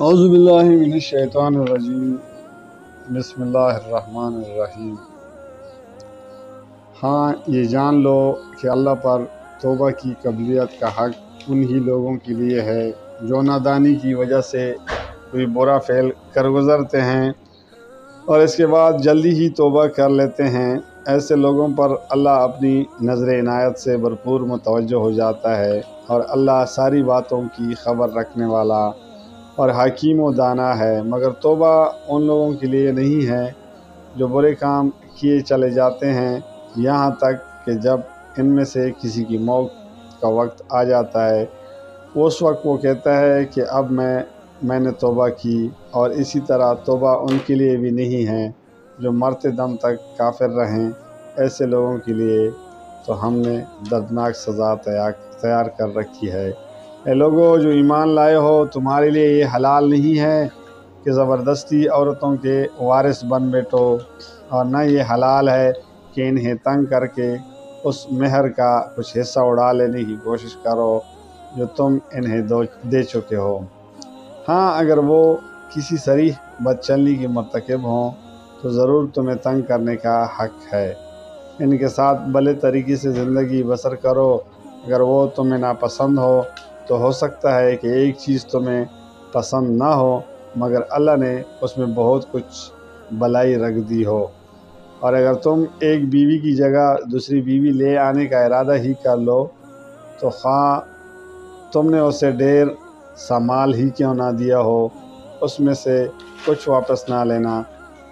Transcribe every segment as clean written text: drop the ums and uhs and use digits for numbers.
اعوذ باللہ من الشیطان الرجیم، بسم اللہ الرحمن الرحیم۔ ہاں، یہ جان لو کہ اللہ پر توبہ کی قبولیت کا حق انہی لوگوں کے لیے ہے جو نادانی کی وجہ سے کوئی برا فعل کر گزرتے ہیں اور اس کے بعد جلدی ہی توبہ کر لیتے ہیں۔ ایسے لوگوں پر اللہ اپنی نظر عنایت سے بھرپور متوجہ ہو جاتا ہے، اور اللہ ساری باتوں کی خبر رکھنے والا اور حکیم و دانا ہے۔ مگر توبہ ان لوگوں کے لیے نہیں ہے جو برے کام کیے چلے جاتے ہیں، یہاں تک کہ جب ان میں سے کسی کی موت کا وقت آ جاتا ہے، اس وقت وہ کہتا ہے کہ اب میں نے توبہ کی۔ اور اسی طرح توبہ ان کے لیے بھی نہیں ہے جو مرتے دم تک کافر رہیں۔ ایسے لوگوں کے لیے تو ہم نے دردناک سزا تیار کر رکھی ہے۔ اے لوگو جو ایمان لائے ہو، تمہارے لیے یہ حلال نہیں ہے کہ زبردستی عورتوں کے وارث بن بیٹھو، اور نہ یہ حلال ہے کہ انہیں تنگ کر کے اس مہر کا کچھ حصہ اڑا لینے کی کوشش کرو جو تم انہیں دے چکے ہو۔ ہاں، اگر وہ کسی صریح بدچلنی کی مرتکب ہوں تو ضرور تمہیں تنگ کرنے کا حق ہے۔ ان کے ساتھ بھلے طریقے سے زندگی بسر کرو۔ اگر وہ تمہیں ناپسند ہو سکتا ہے کہ ایک چیز تمہیں پسند نہ ہو، مگر اللہ نے اس میں بہت کچھ بلائی رکھ دی ہو۔ اور اگر تم ایک بیوی کی جگہ دوسری بیوی لے آنے کا ارادہ ہی کر لو تو خواہ تم نے اسے ڈھیر سا مال ہی کیوں نہ دیا ہو، اس میں سے کچھ واپس نہ لینا۔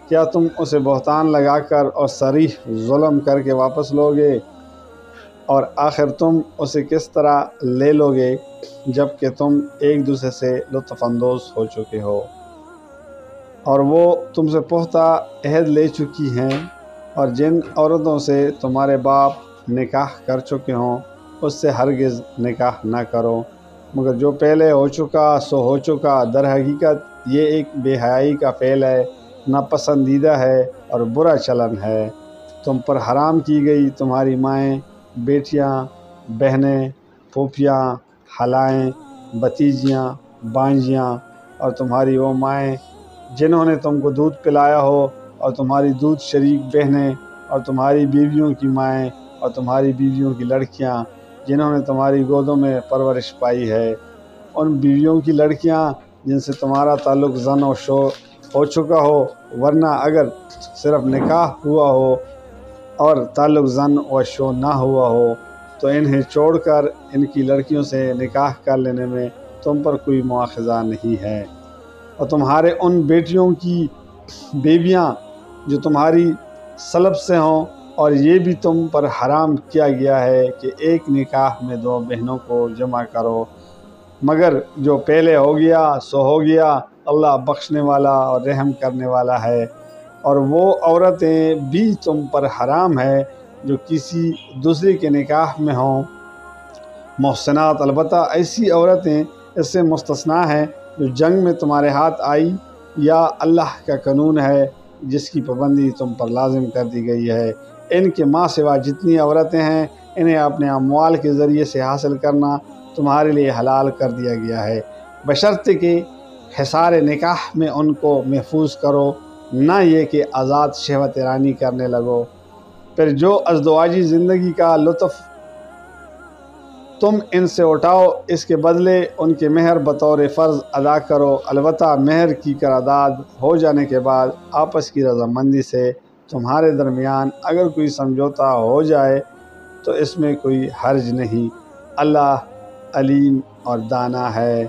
کیا تم اسے بہتان لگا کر اور صریح ظلم کر کے واپس لوگے؟ اور آخر تم اسے کس طرح لے لوگے جب کہ تم ایک دوسرے سے لطف اندوز ہو چکے ہو، اور وہ تم سے پختہ عہد لے چکی ہیں؟ اور جن عورتوں سے تمہارے باپ نکاح کر چکے ہوں اس سے ہرگز نکاح نہ کرو، مگر جو پہلے ہو چکا سو ہو چکا۔ در حقیقت یہ ایک بے حیائی کا فعل ہے، ناپسندیدہ ہے اور برا چلن ہے۔ تم پر حرام کی گئی تمہاری مائیں، بیٹیاں، بہنیں، پھوپھیاں، خالائیں، بھتیجیاں، بانجیاں، اور تمہاری وہ مائیں جنہوں نے تم کو دودھ پلایا ہو، اور تمہاری دودھ شریک بہنیں، اور تمہاری بیویوں کی مائیں، اور تمہاری بیویوں کی لڑکیاں جنہوں نے تمہاری گودوں میں پرورش پائی ہے۔ ان بیویوں کی لڑکیاں جن سے تمہارا تعلق زن و شو ہو چکا ہو، ورنہ اگر صرف نکاح ہوا ہو اور تعلق زن و شو نہ ہوا ہو تو انہیں چھوڑ کر ان کی لڑکیوں سے نکاح کر لینے میں تم پر کوئی مواخذہ نہیں ہے۔ اور تمہارے ان بیٹیوں کی بیویاں جو تمہاری سلب سے ہوں، اور یہ بھی تم پر حرام کیا گیا ہے کہ ایک نکاح میں دو بہنوں کو جمع کرو، مگر جو پہلے ہو گیا سو ہو گیا۔ اللہ بخشنے والا اور رحم کرنے والا ہے۔ اور وہ عورتیں بھی تم پر حرام ہے جو کسی دوسرے کے نکاح میں ہوں، محسنات، البتہ ایسی عورتیں اس سے مستثنیٰ ہیں جو جنگ میں تمہارے ہاتھ آئی، یا اللہ کا قانون ہے جس کی پابندی تم پر لازم کر دی گئی ہے۔ ان کے ماں سوا جتنی عورتیں ہیں انہیں اپنے اموال کے ذریعے سے حاصل کرنا تمہارے لیے حلال کر دیا گیا ہے، بشرطے کہ حصار نکاح میں ان کو محفوظ کرو، نہ یہ کہ آزاد شہوت رانی کرنے لگو۔ پھر جو ازدواجی زندگی کا لطف تم ان سے اٹھاؤ، اس کے بدلے ان کے مہر بطور فرض ادا کرو، البتہ مہر کی قرارداد ہو جانے کے بعد آپس کی رضامندی سے تمہارے درمیان اگر کوئی سمجھوتا ہو جائے تو اس میں کوئی حرج نہیں۔ اللہ علیم اور دانا ہے۔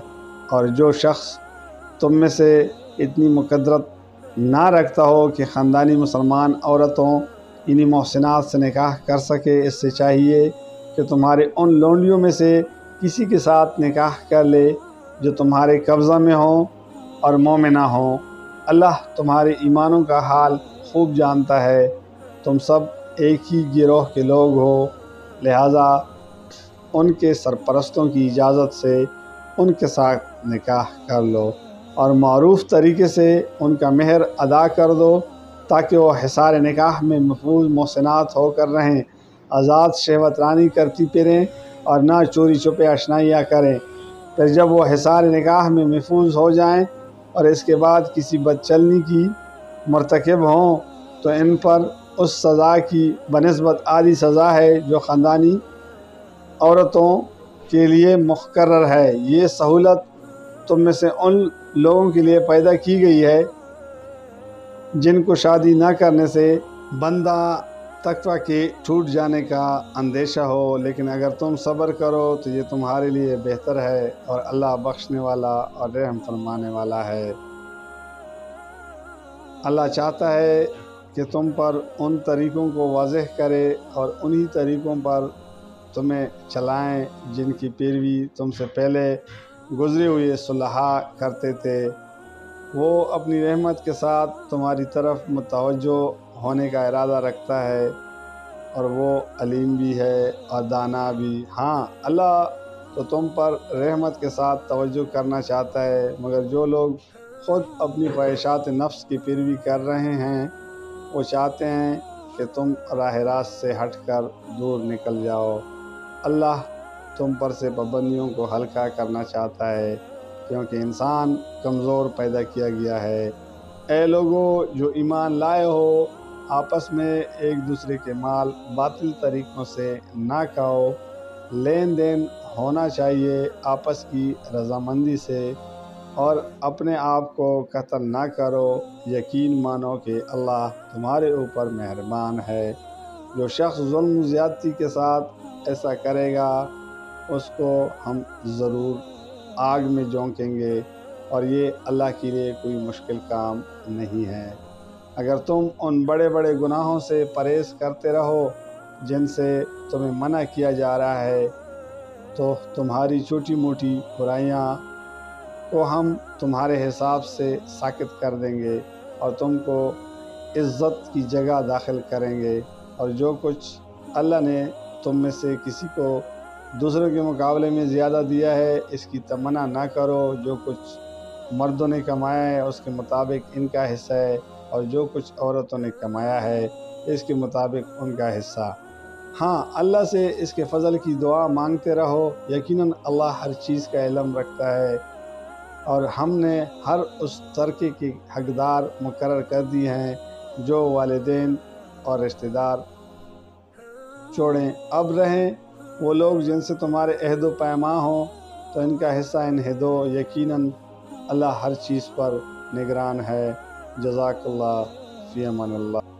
اور جو شخص تم میں سے اتنی مقدرت نہ رکھتا ہو کہ خاندانی مسلمان عورتوں یعنی محسنات سے نکاح کر سکے، اس سے چاہیے کہ تمہارے ان لونڈیوں میں سے کسی کے ساتھ نکاح کر لے جو تمہارے قبضہ میں ہوں اور مومنہ ہوں۔ اللہ تمہارے ایمانوں کا حال خوب جانتا ہے۔ تم سب ایک ہی گروہ کے لوگ ہو، لہذا ان کے سرپرستوں کی اجازت سے ان کے ساتھ نکاح کر لو، اور معروف طریقے سے ان کا مہر ادا کر دو تاکہ وہ حصار نکاح میں محفوظ محسنات ہو کر رہیں، آزاد شہوت رانی کرتی پھریں اور نہ چوری چھپے اشنائیاں کریں۔ پھر جب وہ حصار نکاح میں محفوظ ہو جائیں اور اس کے بعد کسی بد چلنی کی مرتکب ہوں تو ان پر اس سزا کی بنسبت آدھی سزا ہے جو خاندانی عورتوں کے لیے مقرر ہے۔ یہ سہولت تم میں سے ان لوگوں کے لیے پیدا کی گئی ہے جن کو شادی نہ کرنے سے بندہ تقوی کے ٹوٹ جانے کا اندیشہ ہو، لیکن اگر تم صبر کرو تو یہ تمہارے لیے بہتر ہے، اور اللہ بخشنے والا اور رحم فرمانے والا ہے۔ اللہ چاہتا ہے کہ تم پر ان طریقوں کو واضح کرے اور انہی طریقوں پر تمہیں چلائیں جن کی پیروی تم سے پہلے گزرے ہوئے صلحاء کرتے تھے۔ وہ اپنی رحمت کے ساتھ تمہاری طرف متوجہ ہونے کا ارادہ رکھتا ہے، اور وہ علیم بھی ہے اور دانا بھی۔ ہاں، اللہ تو تم پر رحمت کے ساتھ توجہ کرنا چاہتا ہے، مگر جو لوگ خود اپنی خواہشات نفس کی پیروی کر رہے ہیں وہ چاہتے ہیں کہ تم راہ راست سے ہٹ کر دور نکل جاؤ۔ اللہ تم پر سے پابندیوں کو ہلکا کرنا چاہتا ہے، کیونکہ انسان کمزور پیدا کیا گیا ہے۔ اے لوگو جو ایمان لائے ہو، آپس میں ایک دوسرے کے مال باطل طریقوں سے نہ کھاؤ، لین دین ہونا چاہیے آپس کی رضامندی سے، اور اپنے آپ کو قتل نہ کرو۔ یقین مانو کہ اللہ تمہارے اوپر مہربان ہے۔ جو شخص ظلم و زیادتی کے ساتھ ایسا کرے گا اس کو ہم ضرور آگ میں جھونکیں گے، اور یہ اللہ کے لیے کوئی مشکل کام نہیں ہے۔ اگر تم ان بڑے بڑے گناہوں سے پرہیز کرتے رہو جن سے تمہیں منع کیا جا رہا ہے تو تمہاری چھوٹی موٹی برائیاں کو ہم تمہارے حساب سے ساقط کر دیں گے اور تم کو عزت کی جگہ داخل کریں گے۔ اور جو کچھ اللہ نے تم میں سے کسی کو دوسروں کے مقابلے میں زیادہ دیا ہے اس کی تمنا نہ کرو۔ جو کچھ مردوں نے کمایا ہے اس کے مطابق ان کا حصہ ہے، اور جو کچھ عورتوں نے کمایا ہے اس کے مطابق ان کا حصہ۔ ہاں، اللہ سے اس کے فضل کی دعا مانگتے رہو، یقیناً اللہ ہر چیز کا علم رکھتا ہے، اور ہم نے ہر اس ترکے کے حقدار مقرر کر دی ہیں جو والدین اور رشتہ دار چھوڑیں۔ اب رہیں وہ لوگ جن سے تمہارے عہد و پیمان ہوں تو ان کا حصہ انہیں دو، یقیناً اللہ ہر چیز پر نگران ہے۔ جزاک اللہ، فی امان اللہ۔